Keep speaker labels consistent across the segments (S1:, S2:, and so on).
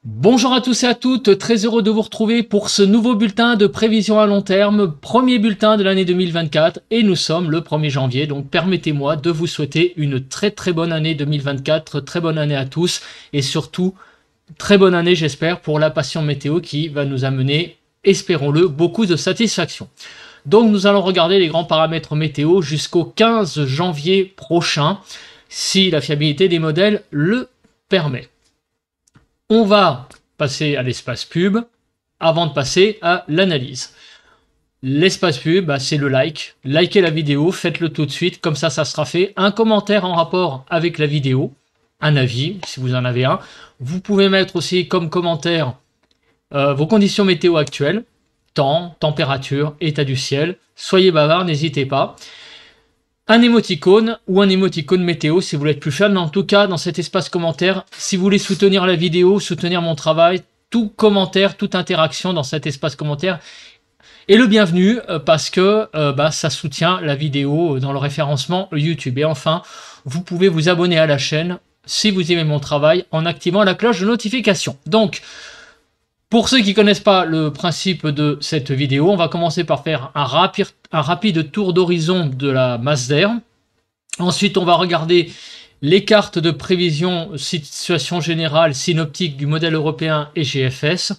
S1: Bonjour à tous et à toutes, très heureux de vous retrouver pour ce nouveau bulletin de prévision à long terme, premier bulletin de l'année 2024 et nous sommes le 1er janvier, donc permettez-moi de vous souhaiter une très bonne année 2024, très bonne année à tous et surtout très bonne année j'espère pour la passion météo qui va nous amener, espérons-le, beaucoup de satisfaction. Donc nous allons regarder les grands paramètres météo jusqu'au 15 janvier prochain, si la fiabilité des modèles le permet. On va passer à l'espace pub avant de passer à l'analyse. L'espace pub, c'est le like. Likez la vidéo, faites-le tout de suite, comme ça sera fait. Un commentaire en rapport avec la vidéo, un avis si vous en avez un. Vous pouvez mettre aussi comme commentaire vos conditions météo actuelles, temps, température, état du ciel. Soyez bavard, n'hésitez pas. Un émoticône ou un émoticône météo si vous voulez être plus fan. En tout cas, dans cet espace commentaire, si vous voulez soutenir la vidéo, soutenir mon travail, tout commentaire, toute interaction dans cet espace commentaire est le bienvenu parce que ça soutient la vidéo dans le référencement YouTube. Et enfin, vous pouvez vous abonner à la chaîne si vous aimez mon travail en activant la cloche de notification. Donc, pour ceux qui ne connaissent pas le principe de cette vidéo, on va commencer par faire un rapide tour d'horizon de la masse d'air. Ensuite, on va regarder les cartes de prévision, situation générale, synoptique du modèle européen et GFS.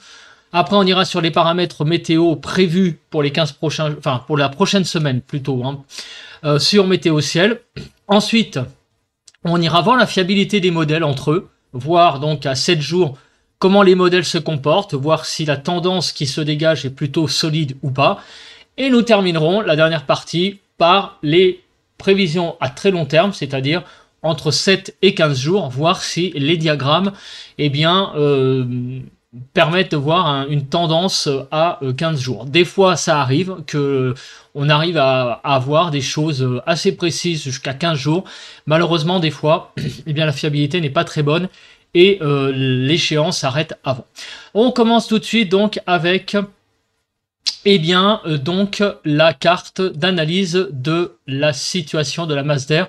S1: Après, on ira sur les paramètres météo prévus pour les 15 prochains, enfin pour la prochaine semaine plutôt, sur Météo Ciel. Ensuite, on ira voir la fiabilité des modèles entre eux, voir donc à 7 jours comment les modèles se comportent, voir si la tendance qui se dégage est plutôt solide ou pas. Et nous terminerons la dernière partie par les prévisions à très long terme, c'est-à-dire entre 7 et 15 jours, voir si les diagrammes permettent de voir une tendance à 15 jours. Des fois, ça arrive qu'on arrive à avoir des choses assez précises jusqu'à 15 jours. Malheureusement, des fois, la fiabilité n'est pas très bonne et l'échéance s'arrête avant. On commence tout de suite donc avec la carte d'analyse de la situation de la masse d'air.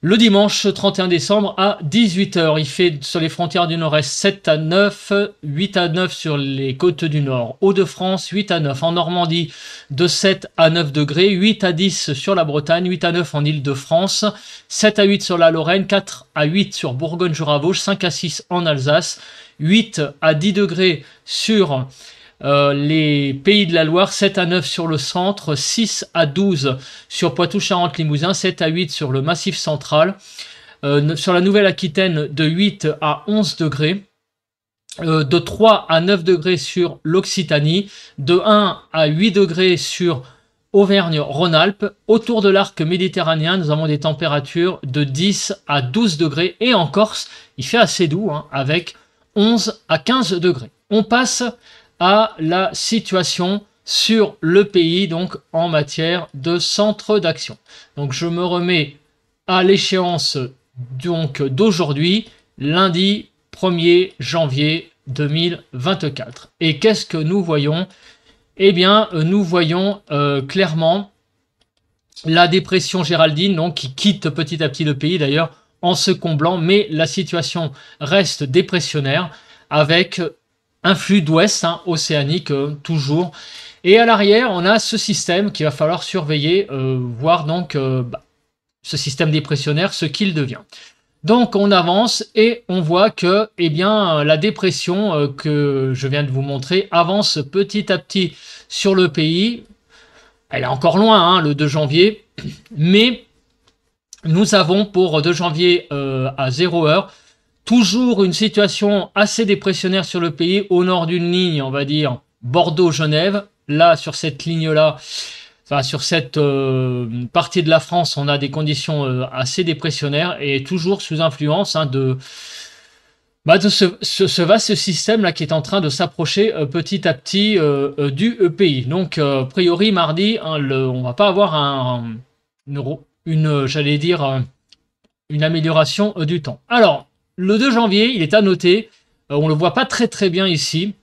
S1: Le dimanche 31 décembre à 18 h, il fait sur les frontières du nord-est 7 à 9, 8 à 9 sur les côtes du nord, Hauts-de-France 8 à 9, en Normandie de 7 à 9 degrés, 8 à 10 sur la Bretagne, 8 à 9 en Île-de-France, 7 à 8 sur la Lorraine, 4 à 8 sur Bourgogne-Jura-Vosges, 5 à 6 en Alsace, 8 à 10 degrés sur les Pays de la Loire, 7 à 9 sur le centre, 6 à 12 sur Poitou-Charentes-Limousin, 7 à 8 sur le Massif central, sur la Nouvelle-Aquitaine de 8 à 11 degrés, de 3 à 9 degrés sur l'Occitanie, de 1 à 8 degrés sur Auvergne-Rhône-Alpes. Autour de l'arc méditerranéen, nous avons des températures de 10 à 12 degrés et en Corse, il fait assez doux avec 11 à 15 degrés. On passe à la situation sur le pays, donc en matière de centre d'action. Donc je me remets à l'échéance d'aujourd'hui, lundi 1er janvier 2024. Et qu'est-ce que nous voyons? Eh bien, nous voyons clairement la dépression Géraldine, donc qui quitte petit à petit le pays d'ailleurs en se comblant, mais la situation reste dépressionnaire avec un flux d'ouest océanique toujours. Et à l'arrière, on a ce système qu'il va falloir surveiller, voir donc ce système dépressionnaire, ce qu'il devient. Donc on avance et on voit que la dépression que je viens de vous montrer avance petit à petit sur le pays. Elle est encore loin, le 2 janvier, mais nous avons pour 2 janvier à 0 heure toujours une situation assez dépressionnaire sur le pays, au nord d'une ligne, on va dire, Bordeaux-Genève. Là, sur cette ligne-là, sur cette partie de la France, on a des conditions assez dépressionnaires et toujours sous influence de ce vaste système-là qui est en train de s'approcher petit à petit du pays. Donc, a priori, mardi, on va pas avoir une amélioration du temps. Alors, le 2 janvier, il est à noter, on le voit pas très bien ici,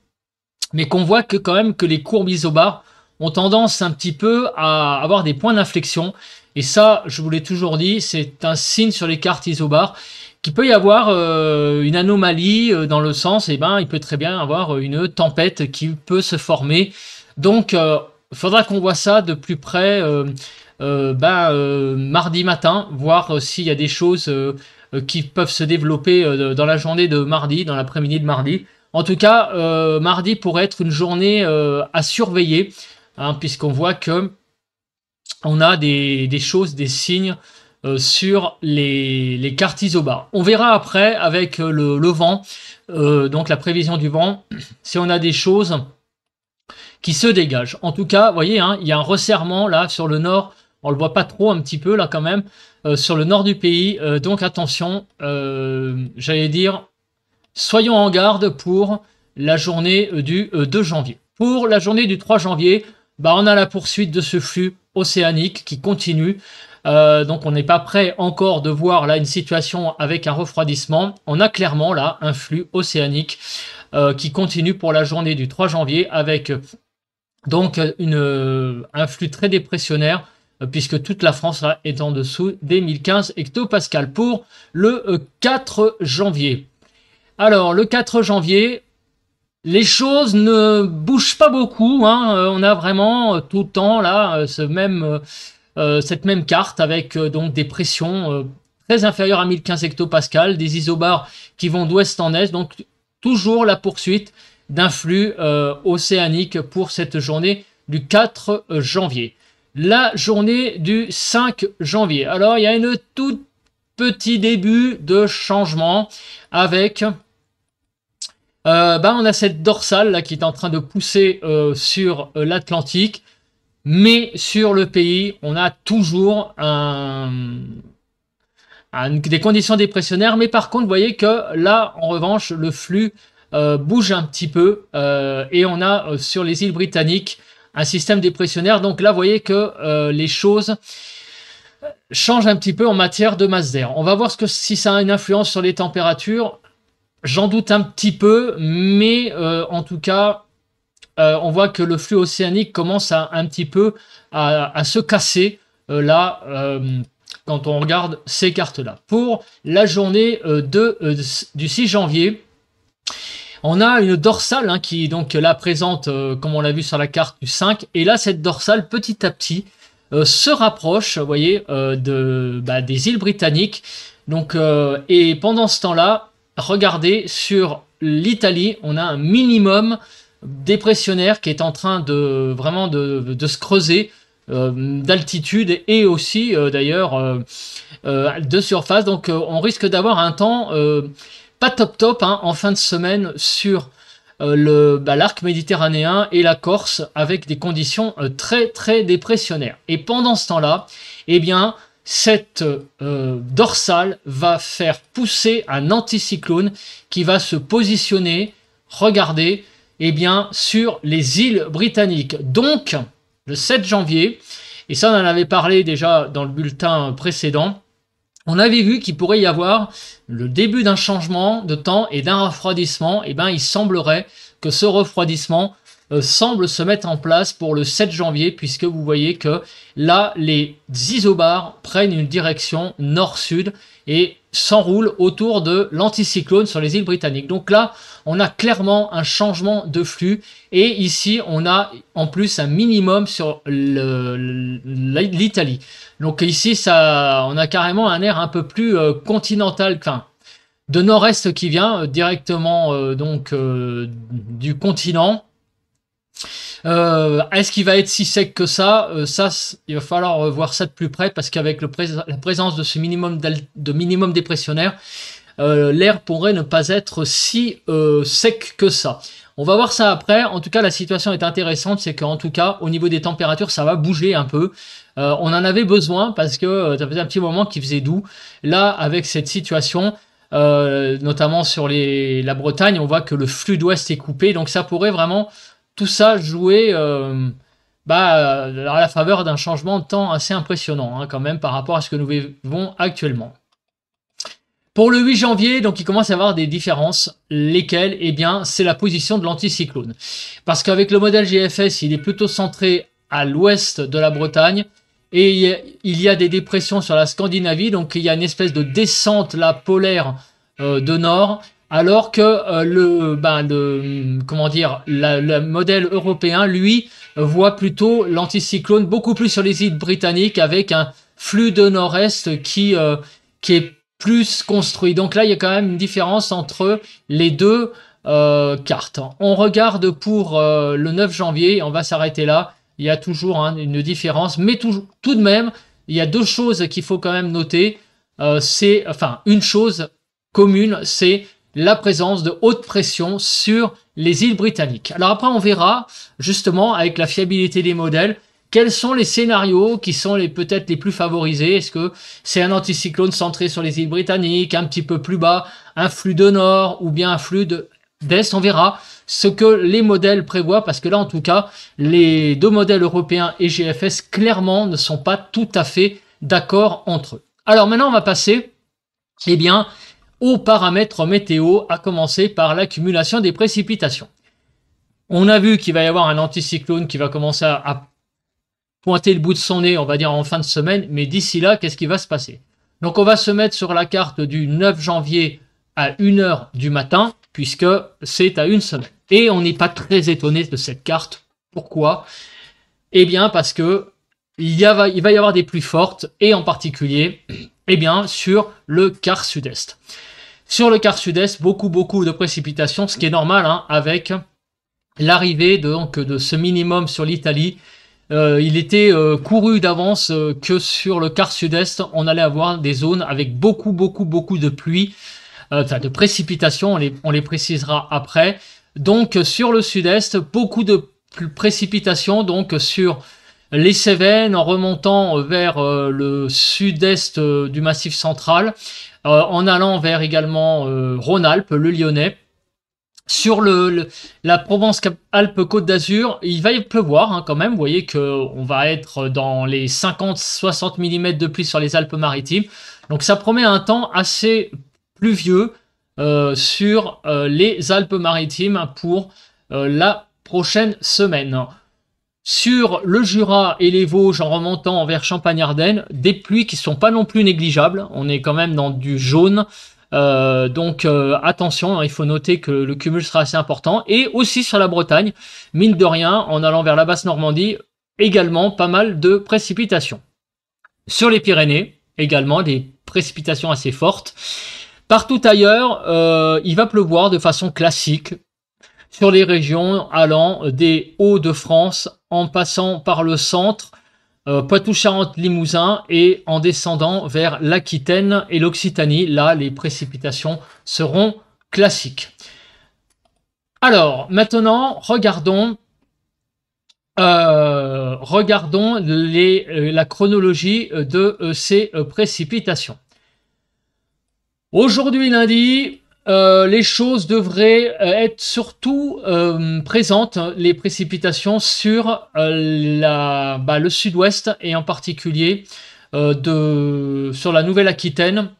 S1: mais qu'on voit que quand même que les courbes isobars ont tendance un petit peu à avoir des points d'inflexion. Et ça, je vous l'ai toujours dit, c'est un signe sur les cartes isobars qu'il peut y avoir une anomalie dans le sens, eh ben, il peut très bien avoir une tempête qui peut se former. Donc, il faudra qu'on voit ça de plus près mardi matin, voir s'il y a des choses qui peuvent se développer dans la journée de mardi, dans l'après-midi de mardi. En tout cas, mardi pourrait être une journée à surveiller, hein, puisqu'on voit que on a des choses, des signes sur les cartes isobars. On verra après avec le vent, donc la prévision du vent, si on a des choses qui se dégagent. En tout cas, vous voyez, hein, il y a un resserrement là sur le nord. On le voit pas trop un petit peu là quand même sur le nord du pays. Donc attention, j'allais dire, soyons en garde pour la journée du 2 janvier. Pour la journée du 3 janvier, bah, on a la poursuite de ce flux océanique qui continue. Donc on n'est pas prêt encore de voir là une situation avec un refroidissement. On a clairement là un flux océanique qui continue pour la journée du 3 janvier avec donc un flux très dépressionnaire puisque toute la France là, est en dessous des 1015 hectopascales pour le 4 janvier. Alors le 4 janvier, les choses ne bougent pas beaucoup, hein. On a vraiment tout le temps là cette même carte avec donc des pressions très inférieures à 1015 hectopascales, des isobars qui vont d'ouest en est, donc toujours la poursuite d'un flux océanique pour cette journée du 4 janvier. La journée du 5 janvier. Alors il y a une toute petit début de changement avec on a cette dorsale là qui est en train de pousser sur l'Atlantique. Mais sur le pays, on a toujours des conditions dépressionnaires. Mais par contre, vous voyez que là, en revanche, le flux bouge un petit peu. Et on a sur les îles britanniques un système dépressionnaire. Donc là, vous voyez que les choses changent un petit peu en matière de masse d'air. On va voir si ça a une influence sur les températures. J'en doute un petit peu. Mais en tout cas... on voit que le flux océanique commence un petit peu à se casser quand on regarde ces cartes-là. Pour la journée du 6 janvier, on a une dorsale hein, qui donc là présente, comme on l'a vu sur la carte du 5, et là cette dorsale petit à petit se rapproche, vous voyez, des îles britanniques. Donc, et pendant ce temps-là, regardez sur l'Italie, on a un minimum dépressionnaire qui est en train de vraiment de se creuser d'altitude et aussi d'ailleurs de surface. Donc on risque d'avoir un temps pas top hein, en fin de semaine sur l'arc méditerranéen et la Corse avec des conditions très dépressionnaires. Et pendant ce temps-là, eh bien cette dorsale va faire pousser un anticyclone qui va se positionner, regardez, eh bien, sur les îles britanniques. Donc, le 7 janvier, et ça on en avait parlé déjà dans le bulletin précédent, on avait vu qu'il pourrait y avoir le début d'un changement de temps et d'un refroidissement. Eh bien, il semblerait que ce refroidissement semble se mettre en place pour le 7 janvier, puisque vous voyez que là, les isobars prennent une direction nord-sud et s'enroulent autour de l'anticyclone sur les îles britanniques. Donc là, on a clairement un changement de flux et ici, on a en plus un minimum sur l'Italie. Donc ici, on a carrément un air un peu plus continental, enfin, de nord-est qui vient directement du continent. Est-ce qu'il va être si sec que ça? Il va falloir voir ça de plus près parce qu'avec la présence de ce minimum dépressionnaire, l'air pourrait ne pas être si sec que ça. On va voir ça après. En tout cas, la situation est intéressante, c'est qu'en tout cas, au niveau des températures, ça va bouger un peu. On en avait besoin parce que ça faisait un petit moment qu'il faisait doux. Là, avec cette situation, notamment sur la Bretagne, on voit que le flux d'ouest est coupé, donc ça pourrait vraiment tout ça jouer à la faveur d'un changement de temps assez impressionnant hein, quand même par rapport à ce que nous vivons actuellement. Pour le 8 janvier, donc il commence à y avoir des différences, lesquelles, eh bien, c'est la position de l'anticyclone. Parce qu'avec le modèle GFS, il est plutôt centré à l'ouest de la Bretagne, et il y a des dépressions sur la Scandinavie, donc il y a une espèce de descente là polaire de nord, alors que comment dire, le modèle européen, lui, voit plutôt l'anticyclone beaucoup plus sur les îles britanniques avec un flux de nord-est qui est plus construit. Donc là, il y a quand même une différence entre les deux cartes. On regarde pour le 9 janvier, on va s'arrêter là. Il y a toujours une différence, mais tout de même, il y a deux choses qu'il faut quand même noter. Une chose commune, c'est la présence de haute pression sur les îles britanniques. Alors après, on verra justement avec la fiabilité des modèles quels sont les scénarios qui sont peut-être les plus favorisés. Est-ce que c'est un anticyclone centré sur les îles britanniques, un petit peu plus bas, un flux de nord ou bien un flux d'est? On verra ce que les modèles prévoient, parce que là, en tout cas, les deux modèles européens et GFS, clairement, ne sont pas tout à fait d'accord entre eux. Alors maintenant, on va passer, eh bien, aux paramètres météo, à commencer par l'accumulation des précipitations. On a vu qu'il va y avoir un anticyclone qui va commencer à pointer le bout de son nez, on va dire en fin de semaine, mais d'ici là, qu'est-ce qui va se passer? Donc on va se mettre sur la carte du 9 janvier à 1h du matin, puisque c'est à une semaine. Et on n'est pas très étonné de cette carte. Pourquoi? Eh bien parce que il va y avoir des pluies fortes, et en particulier, eh bien, sur le quart sud-est. Sur le quart sud-est, beaucoup de précipitations, ce qui est normal, avec l'arrivée de ce minimum sur l'Italie. Il était couru d'avance que sur le quart sud-est, on allait avoir des zones avec beaucoup de pluie, de précipitations, on les précisera après. Donc sur le sud-est, beaucoup de précipitations, donc sur les Cévennes, en remontant vers le sud-est du Massif central, en allant vers également Rhône-Alpes, le Lyonnais. Sur la Provence-Alpes-Côte d'Azur, il va y pleuvoir quand même. Vous voyez qu'on va être dans les 50-60 mm de pluie sur les Alpes-Maritimes. Donc ça promet un temps assez pluvieux sur les Alpes-Maritimes pour la prochaine semaine. Sur le Jura et les Vosges, en remontant vers Champagne-Ardenne, des pluies qui ne sont pas non plus négligeables. On est quand même dans du jaune. Donc attention, il faut noter que le cumul sera assez important. Et aussi sur la Bretagne, mine de rien, en allant vers la Basse-Normandie, également pas mal de précipitations. Sur les Pyrénées, également des précipitations assez fortes. Partout ailleurs, il va pleuvoir de façon classique sur les régions allant des Hauts-de-France en passant par le centre, Poitou-Charentes-Limousin, et en descendant vers l'Aquitaine et l'Occitanie. Là, les précipitations seront classiques. Alors, maintenant, regardons la chronologie de ces précipitations. Aujourd'hui, lundi, les choses devraient être surtout présentes, les précipitations sur le sud-ouest, et en particulier sur la Nouvelle-Aquitaine,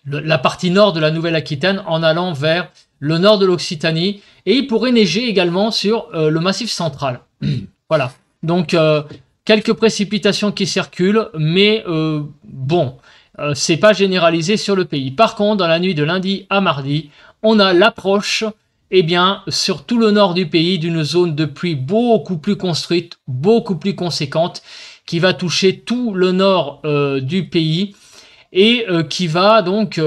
S1: la partie nord de la Nouvelle-Aquitaine, en allant vers le nord de l'Occitanie, et il pourrait neiger également sur le Massif central. Voilà, donc quelques précipitations qui circulent, mais bon, c'est pas généralisé sur le pays. Par contre, dans la nuit de lundi à mardi, on a l'approche, sur tout le nord du pays, d'une zone de pluie beaucoup plus construite, beaucoup plus conséquente, qui va toucher tout le nord du pays, et qui va donc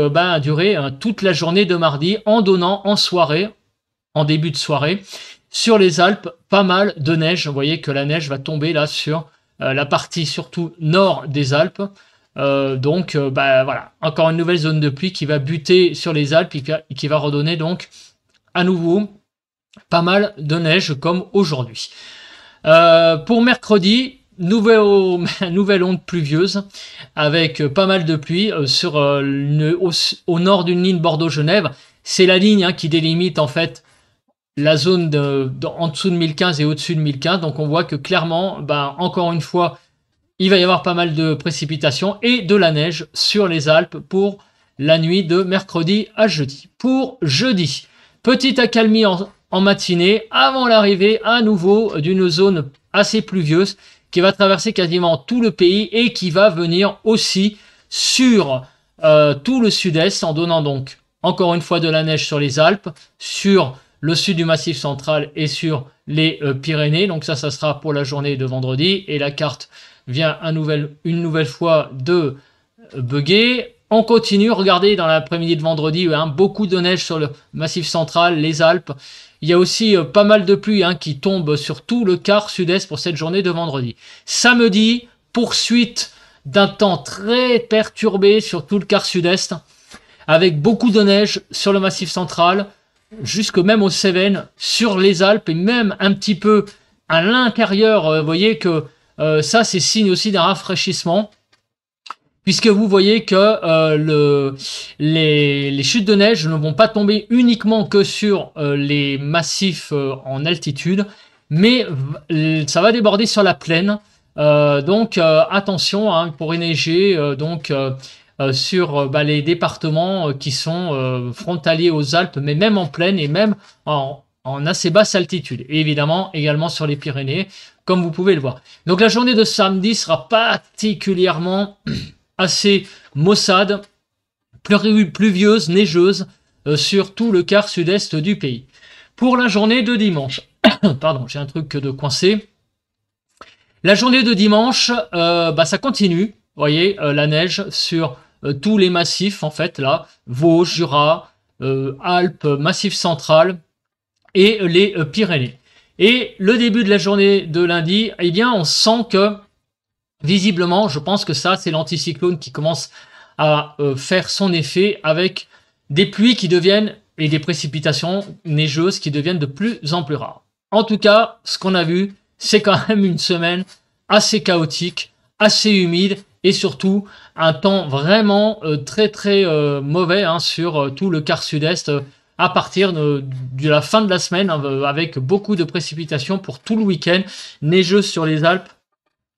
S1: durer toute la journée de mardi, en donnant en soirée, en début de soirée, sur les Alpes, pas mal de neige. Vous voyez que la neige va tomber là sur la partie surtout nord des Alpes. Voilà, encore une nouvelle zone de pluie qui va buter sur les Alpes et qui va redonner donc à nouveau pas mal de neige comme aujourd'hui. Pour mercredi, nouvelle onde pluvieuse avec pas mal de pluie au nord d'une ligne Bordeaux-Genève. C'est la ligne qui délimite en fait la zone en dessous de 1015 et au-dessus de 1015. Donc on voit que clairement, encore une fois, il va y avoir pas mal de précipitations et de la neige sur les Alpes pour la nuit de mercredi à jeudi. Pour jeudi, petite accalmie en matinée avant l'arrivée à nouveau d'une zone assez pluvieuse qui va traverser quasiment tout le pays et qui va venir aussi sur tout le sud-est en donnant donc encore une fois de la neige sur les Alpes, sur le sud du Massif central et sur les Pyrénées. Donc ça sera pour la journée de vendredi et la carte vient une nouvelle fois de bugger. On continue, regardez dans l'après-midi de vendredi, hein, beaucoup de neige sur le Massif central, les Alpes. Il y a aussi pas mal de pluie hein, qui tombe sur tout le quart sud-est pour cette journée de vendredi. Samedi, poursuite d'un temps très perturbé sur tout le quart sud-est, avec beaucoup de neige sur le Massif central, jusque même aux Cévennes, sur les Alpes et même un petit peu à l'intérieur. Vous voyez que ça, c'est signe aussi d'un rafraîchissement, puisque vous voyez que les chutes de neige ne vont pas tomber uniquement que sur les massifs en altitude, mais ça va déborder sur la plaine. Donc attention, hein, pour neiger sur les départements qui sont frontaliers aux Alpes, mais même en plaine et même en assez basse altitude. Et évidemment également sur les Pyrénées, comme vous pouvez le voir. Donc la journée de samedi sera particulièrement assez maussade, pluvieuse, neigeuse sur tout le quart sud-est du pays. Pour la journée de dimanche, pardon, j'ai un truc de coincé. La journée de dimanche, ça continue, vous voyez, la neige sur tous les massifs, en fait, là, Vosges, Jura, Alpes, Massif central et les Pyrénées. Et le début de la journée de lundi, eh bien, on sent que visiblement, je pense que ça, c'est l'anticyclone qui commence à faire son effet avec des pluies qui deviennent et des précipitations neigeuses qui deviennent de plus en plus rares. En tout cas, ce qu'on a vu, c'est quand même une semaine assez chaotique, assez humide et surtout un temps vraiment très mauvais hein, sur tout le quart sud-est à partir de la fin de la semaine avec beaucoup de précipitations pour tout le week-end, neigeuse sur les Alpes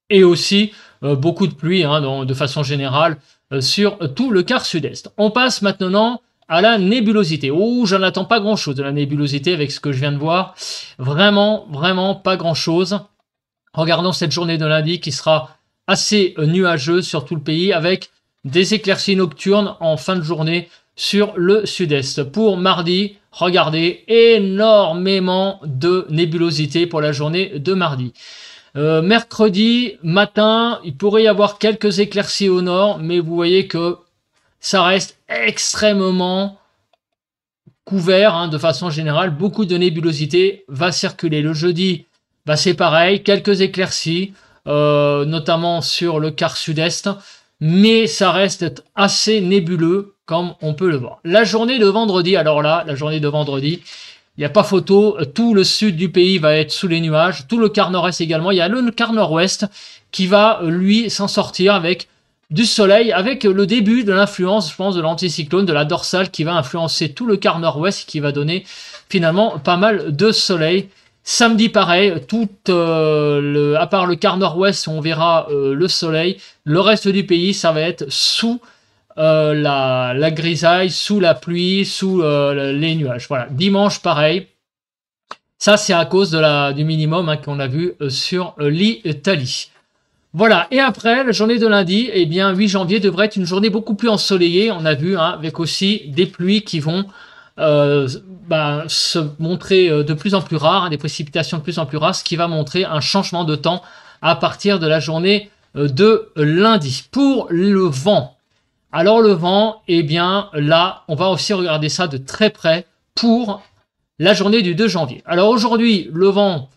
S1: et aussi beaucoup de pluie hein, de façon générale sur tout le quart sud-est. On passe maintenant à la nébulosité. Oh, j'en attends pas grand-chose de la nébulosité avec ce que je viens de voir. Vraiment pas grand-chose. Regardons cette journée de lundi qui sera assez nuageuse sur tout le pays avec des éclaircies nocturnes en fin de journée sur le sud-est. Pour mardi, regardez, énormément de nébulosité pour la journée de mardi. Mercredi matin, il pourrait y avoir quelques éclaircies au nord, mais vous voyez que ça reste extrêmement couvert hein, de façon générale. Beaucoup de nébulosité va circuler. Le jeudi, c'est pareil, quelques éclaircies, notamment sur le quart sud-est, mais ça reste assez nébuleux comme on peut le voir. La journée de vendredi, alors là, la journée de vendredi, il n'y a pas photo, tout le sud du pays va être sous les nuages, tout le quart nord-est également. Il y a le quart nord-ouest qui va, lui, s'en sortir avec du soleil, avec le début de l'influence, je pense, de l'anticyclone, de la dorsale qui va influencer tout le quart nord-ouest, qui va donner finalement pas mal de soleil. Samedi, pareil, à part le quart nord-ouest, on verra le soleil. Le reste du pays, ça va être sous la grisaille, sous la pluie, sous les nuages. Voilà. Dimanche, pareil. Ça, c'est à cause du minimum hein, qu'on a vu sur l'Italie. Voilà. Et après, la journée de lundi, eh bien, 8 janvier devrait être une journée beaucoup plus ensoleillée. On a vu, hein, avec aussi des pluies qui vont se montrer de plus en plus rares, hein, des précipitations de plus en plus rares, ce qui va montrer un changement de temps à partir de la journée de lundi. Pour le vent. Alors le vent, eh bien là, on va aussi regarder ça de très près pour la journée du 2 janvier. Alors aujourd'hui, le vent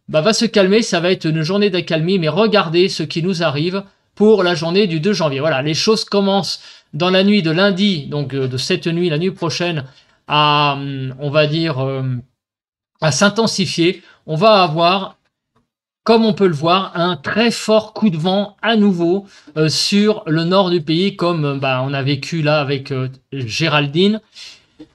S1: va se calmer, ça va être une journée d'accalmie, mais regardez ce qui nous arrive pour la journée du 2 janvier. Voilà, les choses commencent dans la nuit de lundi, donc de cette nuit, la nuit prochaine, à, on va dire, à s'intensifier. On va avoir, comme on peut le voir, un très fort coup de vent à nouveau sur le nord du pays, comme on a vécu là avec Géraldine.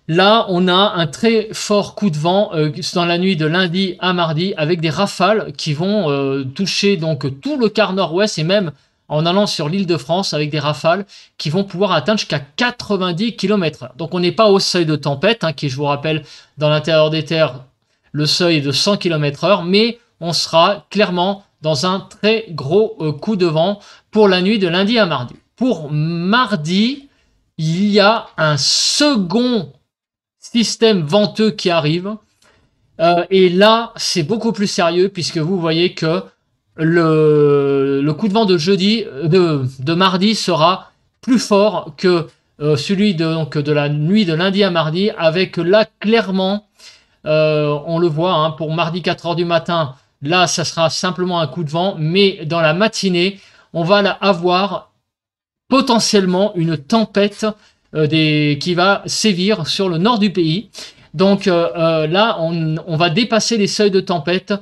S1: Là, on a un très fort coup de vent dans la nuit de lundi à mardi avec des rafales qui vont toucher donc tout le quart nord-ouest et même en allant sur l'Île-de-France avec des rafales qui vont pouvoir atteindre jusqu'à 90 km/h. Donc on n'est pas au seuil de tempête, hein, qui je vous rappelle dans l'intérieur des terres, le seuil est de 100 km/h, mais on sera clairement dans un très gros coup de vent pour la nuit de lundi à mardi. Pour mardi, il y a un second système venteux qui arrive. Et là, c'est beaucoup plus sérieux puisque vous voyez que le coup de vent de jeudi, de mardi sera plus fort que celui de la nuit de lundi à mardi, avec là clairement, on le voit, hein, pour mardi 4 heures du matin, là ça sera simplement un coup de vent, mais dans la matinée, on va avoir potentiellement une tempête qui va sévir sur le nord du pays. Donc là, on va dépasser les seuils de tempête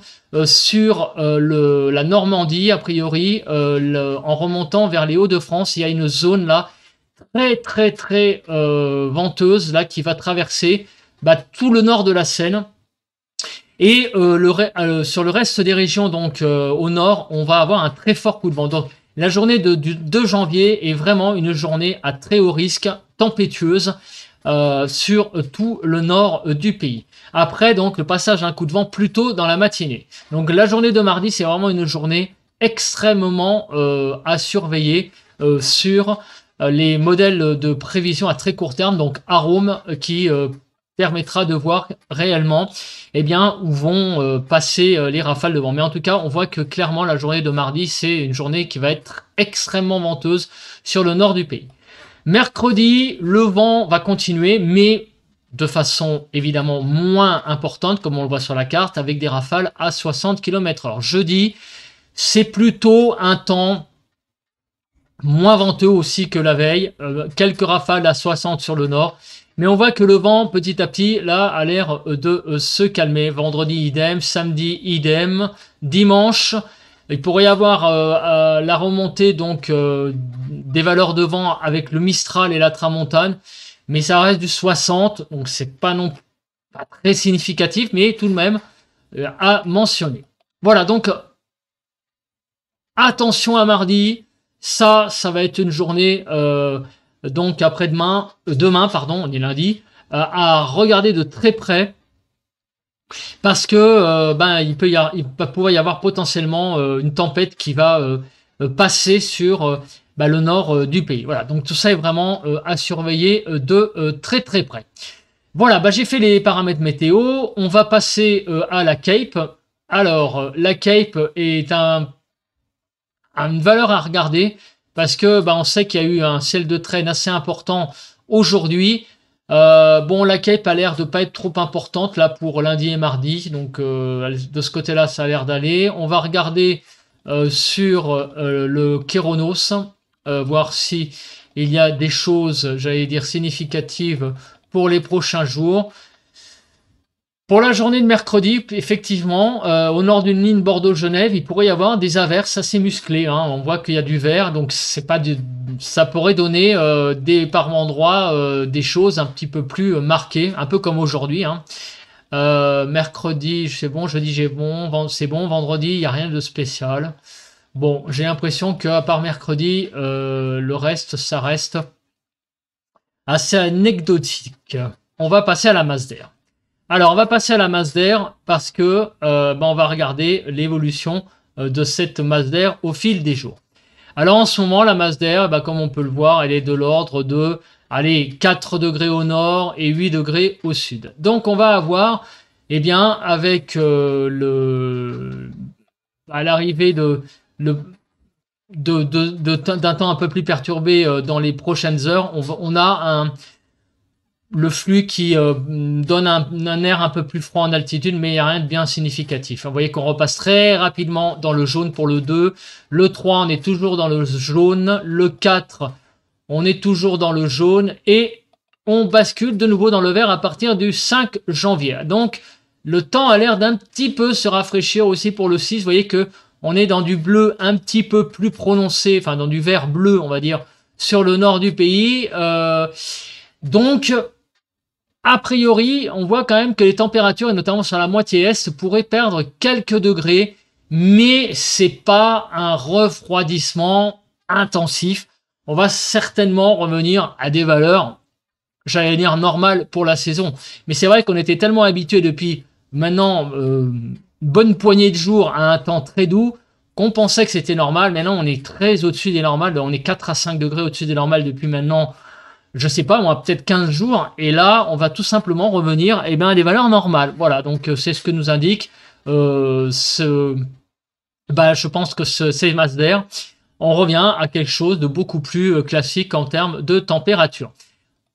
S1: sur la Normandie, a priori, en remontant vers les Hauts-de-France. Il y a une zone là très venteuse là qui va traverser tout le nord de la Seine. Et sur le reste des régions, donc au nord, on va avoir un très fort coup de vent. Donc la journée du 2 janvier est vraiment une journée à très haut risque, tempétueuse, sur tout le nord du pays. Après, donc, le passage d'un coup de vent plus tôt dans la matinée. Donc la journée de mardi, c'est vraiment une journée extrêmement à surveiller sur les modèles de prévision à très court terme, donc Arome, qui permettra de voir réellement où vont passer les rafales de vent. Mais en tout cas, on voit que clairement, la journée de mardi, c'est une journée qui va être extrêmement venteuse sur le nord du pays. Mercredi, le vent va continuer, mais de façon évidemment moins importante, comme on le voit sur la carte, avec des rafales à 60 km/h. Jeudi, c'est plutôt un temps moins venteux aussi que la veille, quelques rafales à 60 sur le nord, mais on voit que le vent, petit à petit, là, a l'air de se calmer. Vendredi, idem. Samedi, idem. Dimanche, il pourrait y avoir la remontée donc des valeurs de vent avec le Mistral et la Tramontane, mais ça reste du 60, donc c'est pas non pas très significatif, mais tout de même à mentionner. Voilà, donc attention à mardi, ça va être une journée donc après-demain, demain pardon, on est lundi, à regarder de très près. Parce que il va pouvoir y avoir potentiellement une tempête qui va passer sur le nord du pays. Voilà, donc tout ça est vraiment à surveiller de très très près. Voilà, j'ai fait les paramètres météo. On va passer à la Cape. Alors, la Cape est une valeur à regarder parce que on sait qu'il y a eu un ciel de traîne assez important aujourd'hui. La Cape a l'air de pas être trop importante là pour lundi et mardi, donc de ce côté-là, ça a l'air d'aller. On va regarder sur le Kéronos, voir si il y a des choses, j'allais dire, significatives pour les prochains jours. Pour la journée de mercredi, effectivement, au nord d'une ligne Bordeaux-Genève, il pourrait y avoir des averses assez musclées. Hein. On voit qu'il y a du vert, donc ça pourrait donner par endroits des choses un petit peu plus marquées, un peu comme aujourd'hui. Hein. Mercredi, c'est bon, jeudi, c'est bon, vendredi, il n'y a rien de spécial. Bon, j'ai l'impression qu'à part mercredi, le reste, ça reste assez anecdotique. On va passer à la Masdar. Alors, on va passer à la Masdar parce que on va regarder l'évolution de cette Masdar au fil des jours. Alors, en ce moment, la Masdar, comme on peut le voir, elle est de l'ordre de 4 degrés au nord et 8 degrés au sud. Donc, on va avoir, avec à l'arrivée d'un temps un peu plus perturbé dans les prochaines heures, on a le flux qui donne un air un peu plus froid en altitude, mais il n'y a rien de bien significatif. Vous voyez qu'on repasse très rapidement dans le jaune pour le 2. Le 3, on est toujours dans le jaune. Le 4, on est toujours dans le jaune. Et on bascule de nouveau dans le vert à partir du 5 janvier. Donc, le temps a l'air d'un petit peu se rafraîchir aussi pour le 6. Vous voyez que on est dans du bleu un petit peu plus prononcé, enfin dans du vert bleu, on va dire, sur le nord du pays. Donc, a priori, on voit quand même que les températures, et notamment sur la moitié est, pourraient perdre quelques degrés, mais c'est pas un refroidissement intensif. On va certainement revenir à des valeurs, j'allais dire normales pour la saison. Mais c'est vrai qu'on était tellement habitué depuis maintenant une bonne poignée de jours à un temps très doux qu'on pensait que c'était normal. Maintenant, on est très au-dessus des normales. On est 4 à 5 degrés au-dessus des normales depuis maintenant, je sais pas, moi, peut-être 15 jours. Et là, on va tout simplement revenir à des valeurs normales. Voilà, donc c'est ce que nous indique je pense que ces masses d'air. On revient à quelque chose de beaucoup plus classique en termes de température.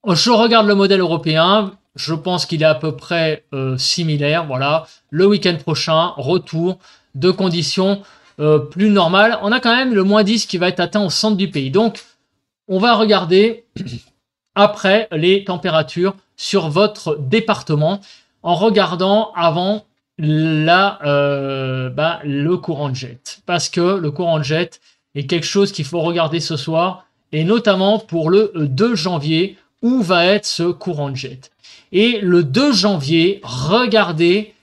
S1: Je regarde le modèle européen, je pense qu'il est à peu près similaire. Voilà, le week-end prochain, retour de conditions plus normales. On a quand même le -10 qui va être atteint au centre du pays. Donc, on va regarder après les températures sur votre département en regardant avant le courant de jet. Parce que le courant de jet est quelque chose qu'il faut regarder ce soir, et notamment pour le 2 janvier, où va être ce courant de jet. Et le 2 janvier, regardez,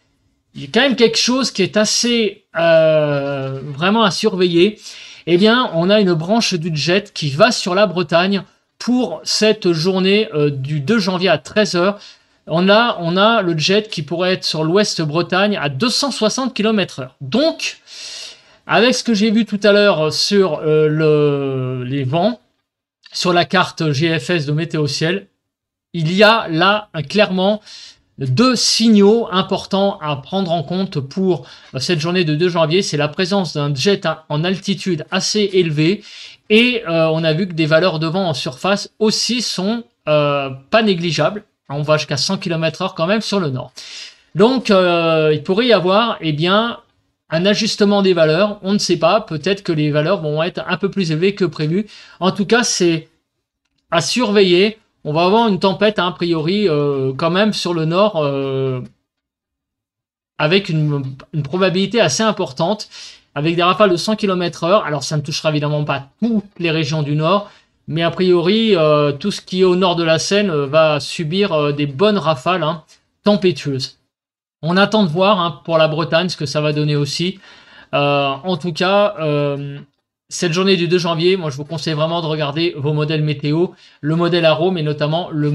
S1: il y a quand même quelque chose qui est assez vraiment à surveiller. Eh bien, on a une branche du jet qui va sur la Bretagne pour cette journée du 2 janvier à 13 h. On a le jet qui pourrait être sur l'ouest Bretagne à 260 km/h. Donc, avec ce que j'ai vu tout à l'heure sur les vents, sur la carte GFS de Météo Ciel, il y a là clairement 2 signaux importants à prendre en compte pour cette journée de 2 janvier. C'est la présence d'un jet en altitude assez élevée, et on a vu que des valeurs de vent en surface aussi sont pas négligeables. On va jusqu'à 100 km/h quand même sur le nord. Donc il pourrait y avoir un ajustement des valeurs, on ne sait pas, peut-être que les valeurs vont être un peu plus élevées que prévu. En tout cas, c'est à surveiller. On va avoir une tempête, a priori, quand même sur le nord, avec une probabilité assez importante, avec des rafales de 100 km/h. Alors ça ne touchera évidemment pas toutes les régions du nord, mais a priori, tout ce qui est au nord de la Seine va subir des bonnes rafales tempétueuses. On attend de voir pour la Bretagne ce que ça va donner aussi. En tout cas, cette journée du 2 janvier, moi je vous conseille vraiment de regarder vos modèles météo, le modèle Arro, mais notamment le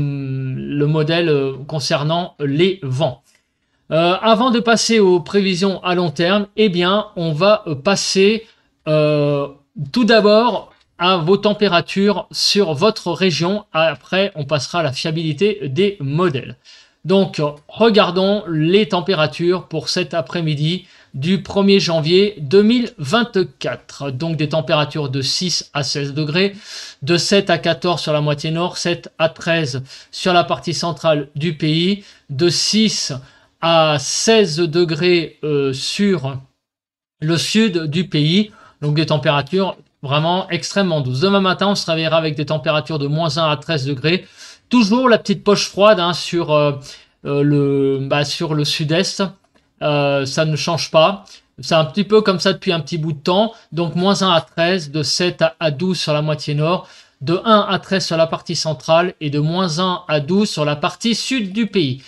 S1: modèle concernant les vents. Avant de passer aux prévisions à long terme, on va passer tout d'abord à vos températures sur votre région. Après, on passera à la fiabilité des modèles. Donc, regardons les températures pour cet après-midi du 1er janvier 2024. Donc, des températures de 6 à 16 degrés, de 7 à 14 sur la moitié nord, 7 à 13 sur la partie centrale du pays, de 6 à 16 degrés sur le sud du pays. Donc, des températures vraiment extrêmement douces. Demain matin, on se réveillera avec des températures de -1 à 13 degrés. Toujours la petite poche froide sur le sud-est. Ça ne change pas. C'est un petit peu comme ça depuis un petit bout de temps. Donc -1 à 13, de 7 à 12 sur la moitié nord, de 1 à 13 sur la partie centrale et de -1 à 12 sur la partie sud du pays.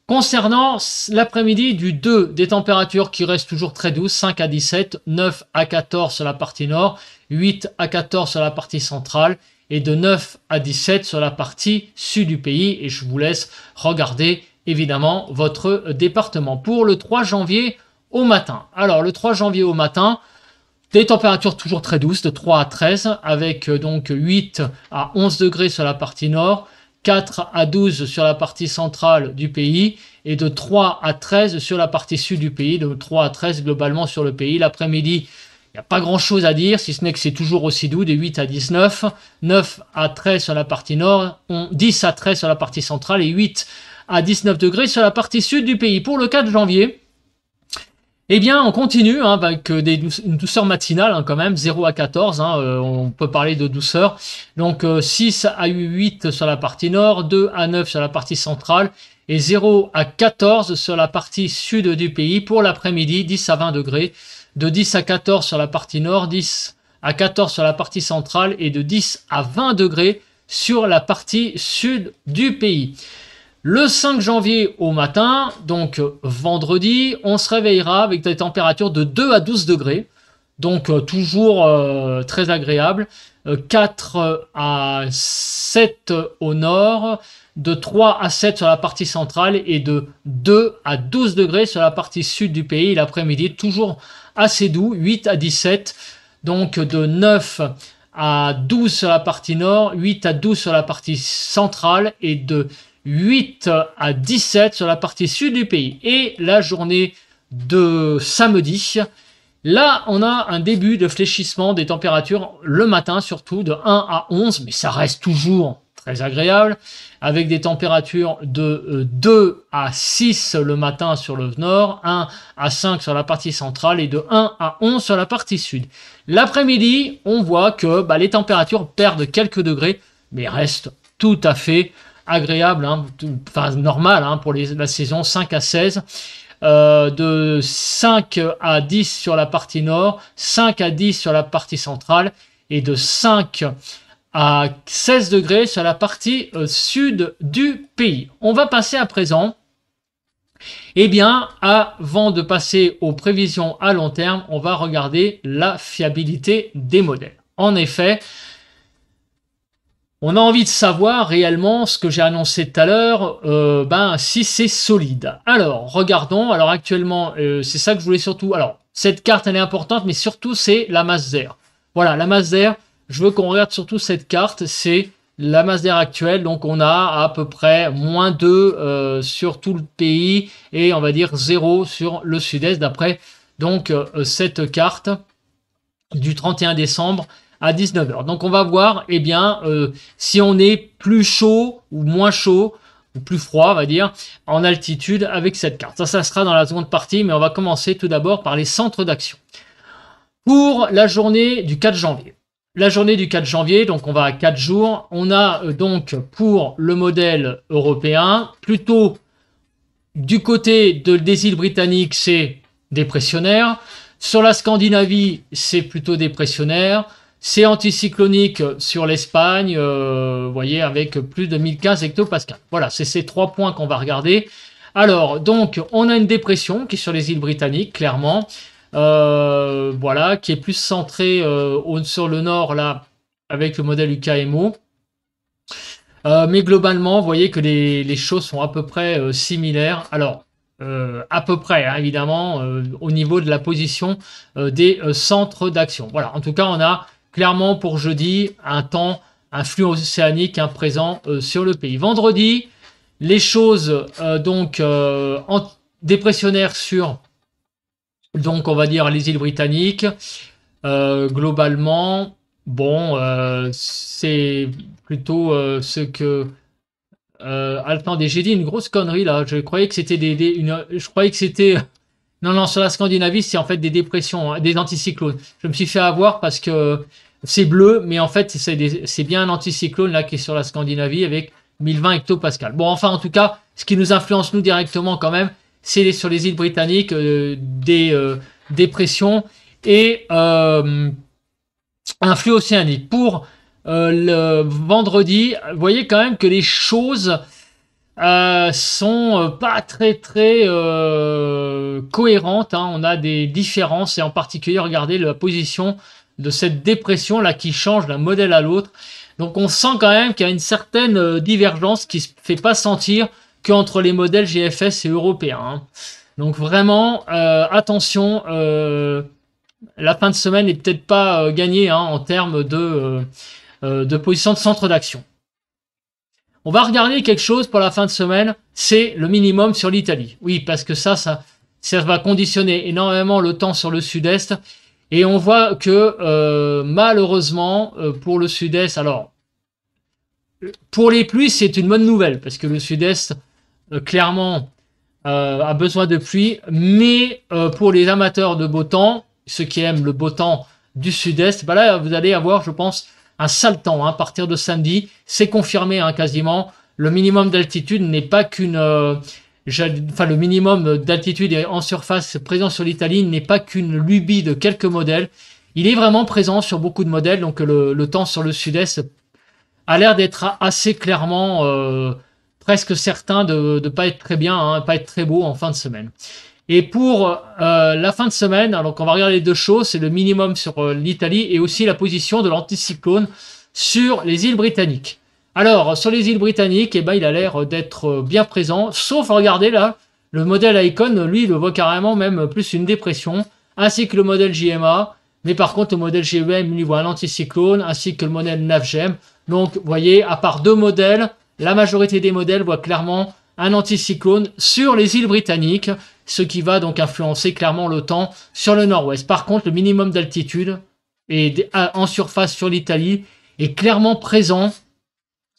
S1: Concernant l'après-midi du 2, des températures qui restent toujours très douces, 5 à 17, 9 à 14 sur la partie nord, 8 à 14 sur la partie centrale et de 9 à 17 sur la partie sud du pays. Et je vous laisse regarder évidemment votre département. Pour le 3 janvier au matin. Alors le 3 janvier au matin, des températures toujours très douces, de 3 à 13, avec donc 8 à 11 degrés sur la partie nord, 4 à 12 sur la partie centrale du pays et de 3 à 13 sur la partie sud du pays, de 3 à 13 globalement sur le pays. L'après-midi, il n'y a pas grand chose à dire, si ce n'est que c'est toujours aussi doux, de 8 à 19, 9 à 13 sur la partie nord, 10 à 13 sur la partie centrale et 8 à 19 degrés sur la partie sud du pays. Pour le 4 janvier, on continue avec une douceur matinale quand même, 0 à 14, on peut parler de douceur. Donc 6 à 8 sur la partie nord, 2 à 9 sur la partie centrale et 0 à 14 sur la partie sud du pays. Pour l'après-midi, 10 à 20 degrés, de 10 à 14 sur la partie nord, 10 à 14 sur la partie centrale et de 10 à 20 degrés sur la partie sud du pays. Le 5 janvier au matin, donc vendredi, on se réveillera avec des températures de 2 à 12 degrés, donc toujours très agréable, 4 à 7 au nord, de 3 à 7 sur la partie centrale et de 2 à 12 degrés sur la partie sud du pays. L'après-midi, toujours assez doux, 8 à 17, donc de 9 à 12 sur la partie nord, 8 à 12 sur la partie centrale et de 8 à 17 sur la partie sud du pays. Et la journée de samedi, là, on a un début de fléchissement des températures le matin, surtout de 1 à 11, mais ça reste toujours très agréable, avec des températures de 2 à 6 le matin sur le nord, 1 à 5 sur la partie centrale et de 1 à 11 sur la partie sud. L'après-midi, on voit que les températures perdent quelques degrés, mais restent tout à fait agréables, hein, enfin normal hein, pour la saison, 5 à 16. De 5 à 10 sur la partie nord, 5 à 10 sur la partie centrale et de 5 à 16 degrés sur la partie sud du pays. On va passer à présent, avant de passer aux prévisions à long terme, on va regarder la fiabilité des modèles. En effet, on a envie de savoir réellement ce que j'ai annoncé tout à l'heure, si c'est solide. Alors, regardons. Alors actuellement, c'est ça que je voulais surtout... Alors, cette carte, elle est importante, mais surtout, c'est la masse d'air. Voilà, la masse d'air, je veux qu'on regarde surtout cette carte, c'est la masse d'air actuelle. Donc, on a à peu près -2 sur tout le pays et on va dire 0 sur le sud-est, d'après donc cette carte du 31 décembre. À 19h. Donc on va voir si on est plus chaud ou moins chaud ou plus froid, on va dire, en altitude avec cette carte. Ça sera dans la seconde partie, mais on va commencer tout d'abord par les centres d'action. Pour la journée du 4 janvier. La journée du 4 janvier, donc on va à 4 jours. On a donc pour le modèle européen, plutôt du côté des îles britanniques, c'est dépressionnaire. Sur la Scandinavie, c'est plutôt dépressionnaire. C'est anticyclonique sur l'Espagne, vous voyez, avec plus de 1015 hectopascales. Voilà, c'est ces 3 points qu'on va regarder. Alors, donc, on a une dépression qui est sur les îles britanniques, clairement. Voilà, qui est plus centrée sur le nord, là, avec le modèle UKMO. Mais globalement, vous voyez que les choses sont à peu près similaires. Alors, à peu près, hein, évidemment, au niveau de la position des centres d'action. Voilà, en tout cas, on a clairement pour jeudi un flux océanique présent sur le pays. Vendredi, les choses dépressionnaires sur, donc on va dire les îles britanniques. Globalement, bon, c'est plutôt ce que attendez, j'ai dit une grosse connerie là. Je croyais que c'était je croyais que c'était non, sur la Scandinavie, c'est en fait des dépressions, hein, des anticyclones. Je me suis fait avoir parce que c'est bleu, mais en fait, c'est bien un anticyclone là qui est sur la Scandinavie avec 1020 hectopascales. Bon, enfin, en tout cas, ce qui nous influence nous directement quand même, c'est sur les îles britanniques des dépressions et un flux océanique. Pour le vendredi, vous voyez quand même que les choses sont pas très cohérentes, hein. On a des différences et en particulier regardez la position de cette dépression là qui change d'un modèle à l'autre. Donc on sent quand même qu'il y a une certaine divergence qui se fait pas sentir qu'entre les modèles GFS et européens, hein. Donc vraiment attention, la fin de semaine n'est peut-être pas gagnée hein, en termes de position de centre d'action. On va regarder quelque chose pour la fin de semaine, c'est le minimum sur l'Italie. Oui, parce que ça va conditionner énormément le temps sur le sud-est. Et on voit que malheureusement, pour le sud-est, alors, pour les pluies, c'est une bonne nouvelle, parce que le sud-est, clairement, a besoin de pluie. Mais pour les amateurs de beau temps, ceux qui aiment le beau temps du sud-est, là, vous allez avoir, je pense, un sale temps hein, à partir de samedi. C'est confirmé hein, quasiment. Le minimum d'altitude n'est pas qu'une... le minimum d'altitude en surface présent sur l'Italie n'est pas qu'une lubie de quelques modèles. Il est vraiment présent sur beaucoup de modèles. Donc le temps sur le sud-est a l'air d'être assez clairement presque certain de ne pas être très bien, hein, pas être très beau en fin de semaine. Et pour la fin de semaine, donc on va regarder les deux choses, c'est le minimum sur l'Italie et aussi la position de l'anticyclone sur les îles britanniques. Alors, sur les îles britanniques, eh ben, il a l'air d'être bien présent, sauf, regardez là, le modèle Icon, lui, il le voit carrément même plus une dépression, ainsi que le modèle JMA, mais par contre, le modèle GEM, lui, voit un anticyclone, ainsi que le modèle NAVGEM. Donc, vous voyez, à part 2 modèles, la majorité des modèles voient clairement un anticyclone sur les îles britanniques, ce qui va donc influencer clairement le temps sur le nord-ouest. Par contre, le minimum d'altitude en surface sur l'Italie est clairement présent.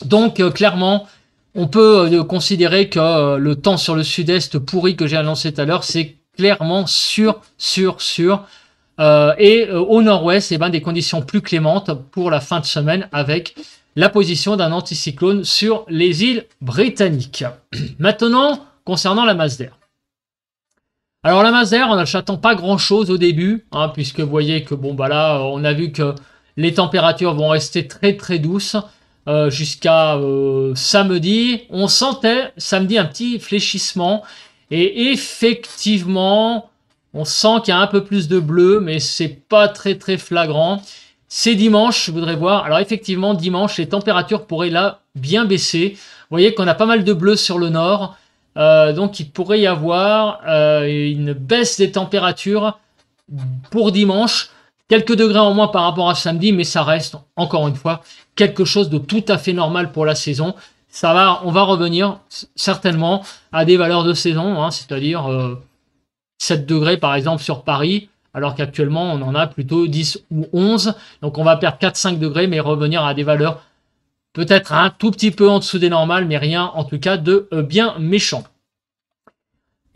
S1: Donc, clairement, on peut considérer que le temps sur le sud-est pourri que j'ai annoncé tout à l'heure, c'est clairement sûr. Au nord-ouest, eh ben, des conditions plus clémentes pour la fin de semaine avec la position d'un anticyclone sur les îles britanniques. Maintenant, concernant la masse d'air. Alors la masse d'air, on n'attend pas grand-chose au début, hein, puisque vous voyez que bon bah là, on a vu que les températures vont rester très douces jusqu'à samedi. On sentait samedi un petit fléchissement et effectivement, on sent qu'il y a un peu plus de bleu, mais c'est pas très flagrant. C'est dimanche, je voudrais voir. Alors effectivement, dimanche, les températures pourraient là bien baisser. Vous voyez qu'on a pas mal de bleu sur le nord. Donc il pourrait y avoir une baisse des températures pour dimanche. Quelques degrés en moins par rapport à samedi, mais ça reste, encore une fois, quelque chose de tout à fait normal pour la saison. On va revenir certainement à des valeurs de saison, hein, c'est-à-dire 7 degrés par exemple sur Paris, alors qu'actuellement on en a plutôt 10 ou 11. Donc on va perdre 4-5 degrés, mais revenir à des valeurs peut-être un tout petit peu en dessous des normales, mais rien en tout cas de bien méchant.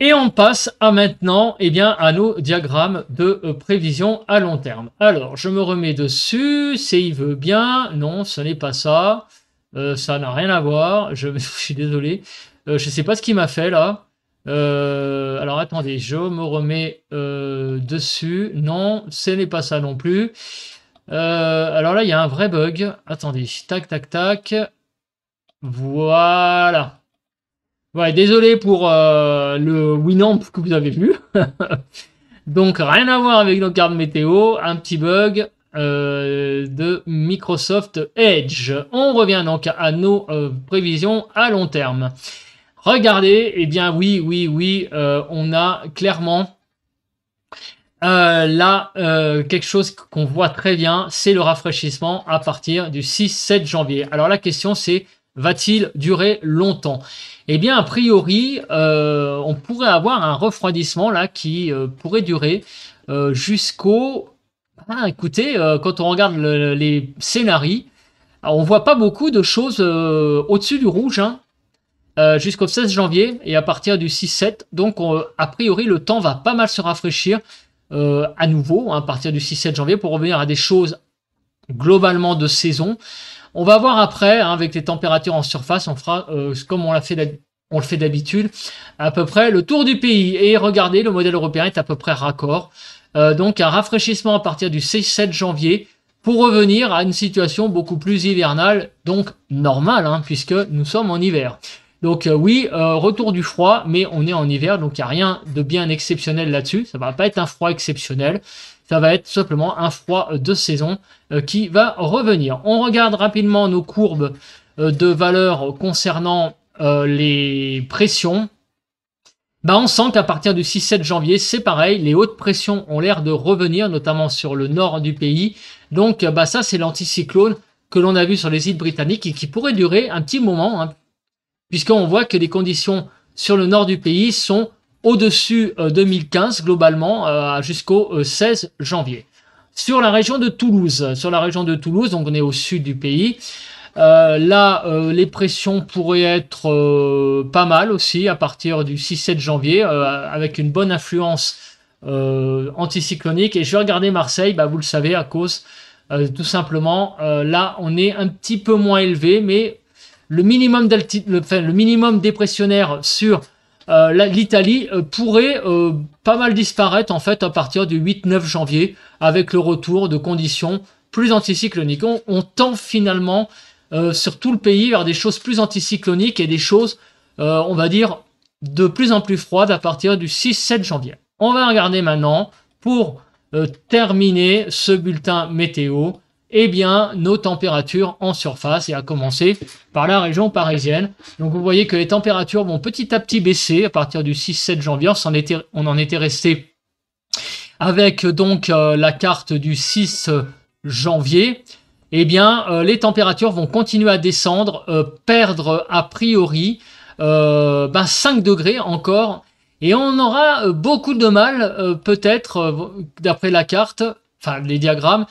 S1: Et on passe à maintenant à nos diagrammes de prévision à long terme. Alors, je me remets dessus, il veut bien, non, ce n'est pas ça, ça n'a rien à voir, je suis désolé, je sais pas ce qu'il m'a fait là. Alors attendez, je me remets dessus, non, ce n'est pas ça non plus. Alors là, il y a un vrai bug, attendez, tac, voilà. Ouais, désolé pour le Winamp que vous avez vu. Donc, rien à voir avec nos cartes météo. Un petit bug de Microsoft Edge. On revient donc à nos prévisions à long terme. Regardez, eh bien oui, on a clairement là quelque chose qu'on voit très bien, c'est le rafraîchissement à partir du 6-7 janvier. Alors la question c'est, va-t-il durer longtemps? Eh bien, a priori, on pourrait avoir un refroidissement là qui pourrait durer jusqu'au... Ah, écoutez, quand on regarde les scénarios, on voit pas beaucoup de choses au-dessus du rouge, hein, jusqu'au 16 janvier et à partir du 6-7. Donc, a priori, le temps va pas mal se rafraîchir à nouveau, hein, à partir du 6-7 janvier pour revenir à des choses globalement de saison. On va voir après, hein, avec les températures en surface, on fera comme on le fait d'habitude, à peu près le tour du pays. Et regardez, le modèle européen est à peu près raccord. Donc un rafraîchissement à partir du 6-7 janvier pour revenir à une situation beaucoup plus hivernale, donc normale, hein, puisque nous sommes en hiver. Donc oui, retour du froid, mais on est en hiver, donc il n'y a rien de bien exceptionnel là-dessus. Ça ne va pas être un froid exceptionnel. Ça va être simplement un froid de saison qui va revenir. On regarde rapidement nos courbes de valeurs concernant les pressions. Bah, on sent qu'à partir du 6-7 janvier, c'est pareil, les hautes pressions ont l'air de revenir, notamment sur le nord du pays. Donc bah, ça, c'est l'anticyclone que l'on a vu sur les îles britanniques et qui pourrait durer un petit moment, hein, puisqu'on voit que les conditions sur le nord du pays sont au-dessus 2015 globalement jusqu'au 16 janvier. Sur la région de Toulouse, donc on est au sud du pays, là les pressions pourraient être pas mal aussi à partir du 6-7 janvier avec une bonne influence anticyclonique. Et je vais regarder Marseille, bah, vous le savez, à cause tout simplement là on est un petit peu moins élevé, mais le minimum dépressionnaire sur l'Italie pourrait pas mal disparaître en fait à partir du 8-9 janvier avec le retour de conditions plus anticycloniques. On tend finalement sur tout le pays vers des choses plus anticycloniques et des choses, on va dire, de plus en plus froides à partir du 6-7 janvier. On va regarder maintenant pour terminer ce bulletin météo eh bien, nos températures en surface, et à commencer par la région parisienne. Donc, vous voyez que les températures vont petit à petit baisser à partir du 6-7 janvier. On en était resté avec donc la carte du 6 janvier. Eh bien, les températures vont continuer à descendre, perdre a priori 5 degrés encore. Et on aura beaucoup de mal, peut-être, d'après la carte, enfin les diagrammes,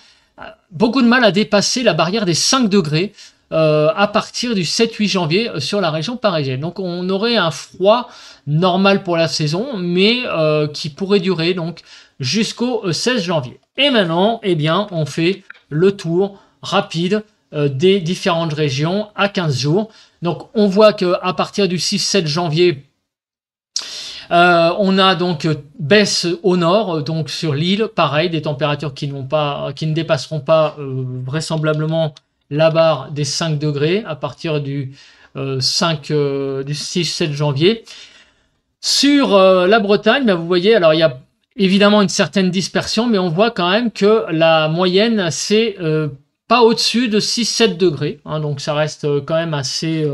S1: beaucoup de mal à dépasser la barrière des 5 degrés à partir du 7-8 janvier sur la région parisienne. Donc on aurait un froid normal pour la saison, mais qui pourrait durer donc jusqu'au 16 janvier. Et maintenant, eh bien, on fait le tour rapide des différentes régions à 15 jours. Donc on voit qu'à partir du 6-7 janvier, on a donc baisse au nord, donc sur l'île, pareil, des températures qui ne dépasseront pas vraisemblablement la barre des 5 degrés à partir du 6-7 janvier. Sur la Bretagne, vous voyez, alors il y a évidemment une certaine dispersion, mais on voit quand même que la moyenne, c'est pas au-dessus de 6-7 degrés. Hein, donc ça reste quand même assez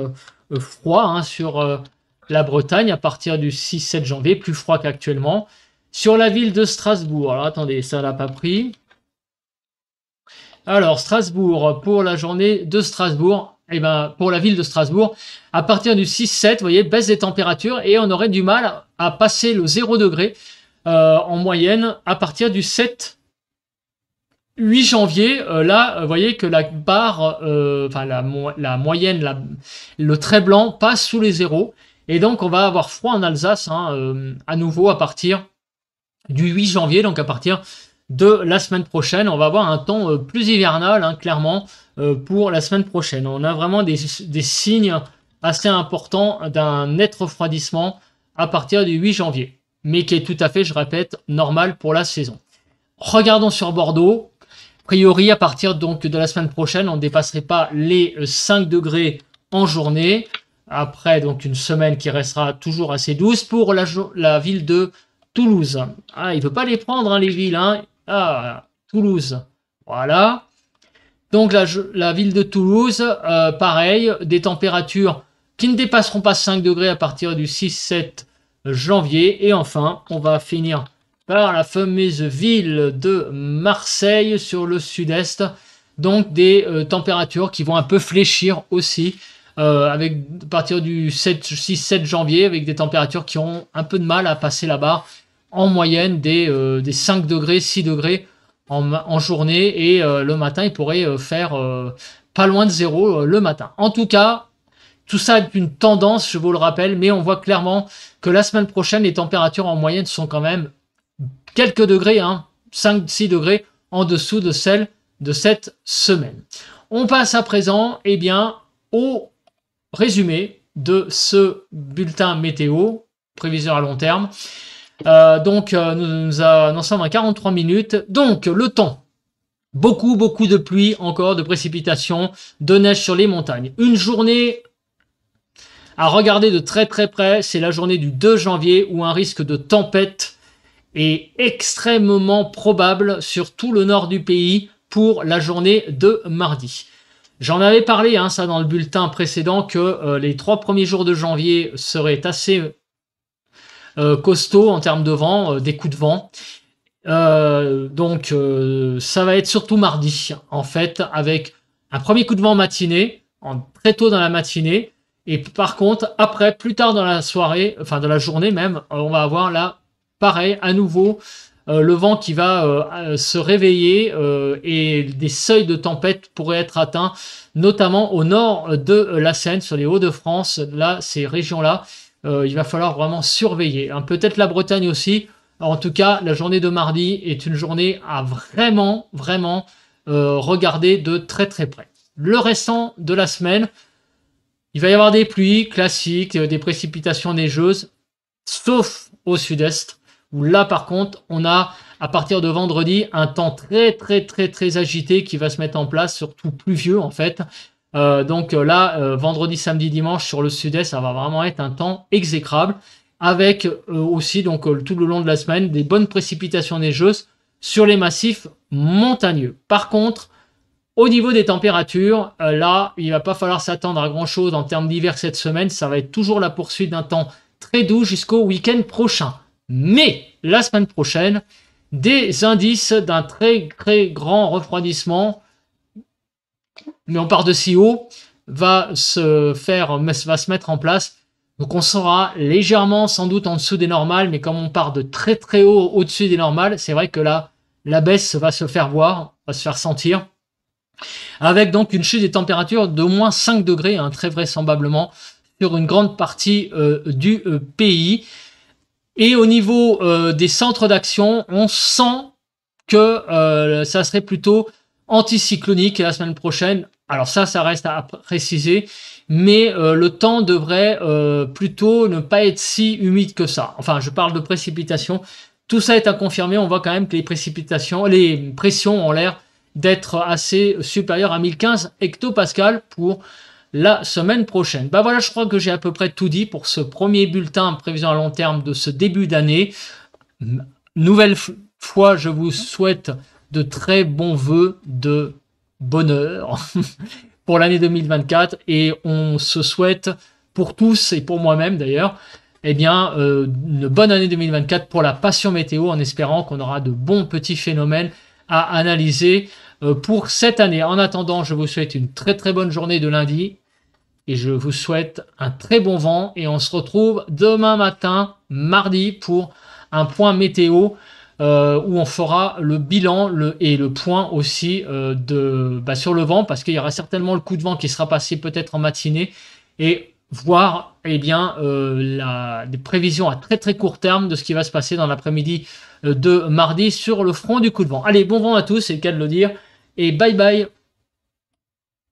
S1: froid hein, sur la Bretagne à partir du 6-7 janvier, plus froid qu'actuellement. Sur la ville de Strasbourg, alors attendez, ça l'a pas pris. Alors Strasbourg, pour la journée de Strasbourg, eh ben, pour la ville de Strasbourg, à partir du 6-7, vous voyez, baisse des températures et on aurait du mal à passer le 0 degré en moyenne à partir du 7 8 janvier, là, vous voyez que la barre, la moyenne, le trait blanc passe sous les zéros. Et donc, on va avoir froid en Alsace, hein, à nouveau à partir du 8 janvier, donc à partir de la semaine prochaine. On va avoir un temps plus hivernal, hein, clairement, pour la semaine prochaine. On a vraiment des signes assez importants d'un net refroidissement à partir du 8 janvier, mais qui est tout à fait, je répète, normal pour la saison. Regardons sur Bordeaux. A priori, à partir donc de la semaine prochaine, on ne dépasserait pas les 5 degrés en journée. Après donc une semaine qui restera toujours assez douce pour la ville de Toulouse. Ah, il ne veut pas les prendre, hein, les villes. Hein. Ah, Toulouse. Voilà. Donc la ville de Toulouse, pareil, des températures qui ne dépasseront pas 5 degrés à partir du 6-7 janvier. Et enfin, on va finir par la fameuse ville de Marseille sur le sud-est. Donc des températures qui vont un peu fléchir aussi, avec à partir du 6-7 janvier, avec des températures qui ont un peu de mal à passer la barre en moyenne des 5 degrés, 6 degrés en journée. Et le matin, il pourrait faire pas loin de zéro le matin. En tout cas, tout ça est une tendance, je vous le rappelle, mais on voit clairement que la semaine prochaine, les températures en moyenne sont quand même quelques degrés, hein, 5-6 degrés en dessous de celles de cette semaine. On passe à présent eh bien, au résumé de ce bulletin météo, prévision à long terme. Nous en sommes à 43 minutes. Donc, le temps. Beaucoup de pluie, encore de précipitations, de neige sur les montagnes. Une journée à regarder de très près, c'est la journée du 2 janvier où un risque de tempête est extrêmement probable sur tout le nord du pays pour la journée de mardi. J'en avais parlé, hein, ça dans le bulletin précédent, que les 3 premiers jours de janvier seraient assez costauds en termes de vent, des coups de vent. Ça va être surtout mardi, en fait, avec un premier coup de vent matinée, très tôt dans la matinée, et par contre, après, plus tard dans la soirée, enfin dans la journée même, on va avoir là, pareil, à nouveau, le vent qui va se réveiller et des seuils de tempête pourraient être atteints, notamment au nord de la Seine, sur les Hauts-de-France, là, ces régions-là, il va falloir vraiment surveiller. Hein. Peut-être la Bretagne aussi. En tout cas, la journée de mardi est une journée à vraiment regarder de très près. Le restant de la semaine, il va y avoir des pluies classiques, des précipitations neigeuses, sauf au sud-est, où là par contre, on a à partir de vendredi un temps très agité qui va se mettre en place, surtout pluvieux en fait. Vendredi, samedi, dimanche sur le sud-est, ça va vraiment être un temps exécrable, avec aussi tout le long de la semaine des bonnes précipitations neigeuses sur les massifs montagneux. Par contre, Au niveau des températures, là, il va pas falloir s'attendre à grand chose en termes d'hiver cette semaine. Ça va être toujours la poursuite d'un temps très doux jusqu'au week-end prochain. Mais la semaine prochaine, des indices d'un très très grand refroidissement, mais on part de si haut, va se mettre en place. Donc on sera légèrement sans doute en dessous des normales, mais comme on part de très très haut au-dessus des normales, c'est vrai que là, la baisse va se faire voir, va se faire sentir, avec donc une chute des températures d'au moins 5 degrés, hein, très vraisemblablement, sur une grande partie du pays. Et au niveau des centres d'action, on sent que ça serait plutôt anticyclonique la semaine prochaine. Alors ça reste à préciser, mais le temps devrait plutôt ne pas être si humide que ça. Enfin, je parle de précipitations. Tout ça est à confirmer. On voit quand même que les pressions ont l'air d'être assez supérieures à 1015 hectopascales pour la semaine prochaine. Bah voilà, je crois que j'ai à peu près tout dit pour ce premier bulletin prévision à long terme de ce début d'année. Nouvelle fois, je vous souhaite de très bons vœux de bonheur pour l'année 2024 et on se souhaite pour tous et pour moi-même d'ailleurs, eh bien, une bonne année 2024 pour la passion météo en espérant qu'on aura de bons petits phénomènes à analyser pour cette année. En attendant, je vous souhaite une très très bonne journée de lundi et je vous souhaite un très bon vent et on se retrouve demain matin, mardi, pour un point météo où on fera le bilan et le point aussi sur le vent, parce qu'il y aura certainement le coup de vent qui sera passé peut-être en matinée, et voir des prévisions à très très court terme de ce qui va se passer dans l'après-midi de mardi sur le front du coup de vent. Allez, bon vent à tous, c'est le cas de le dire, et bye bye.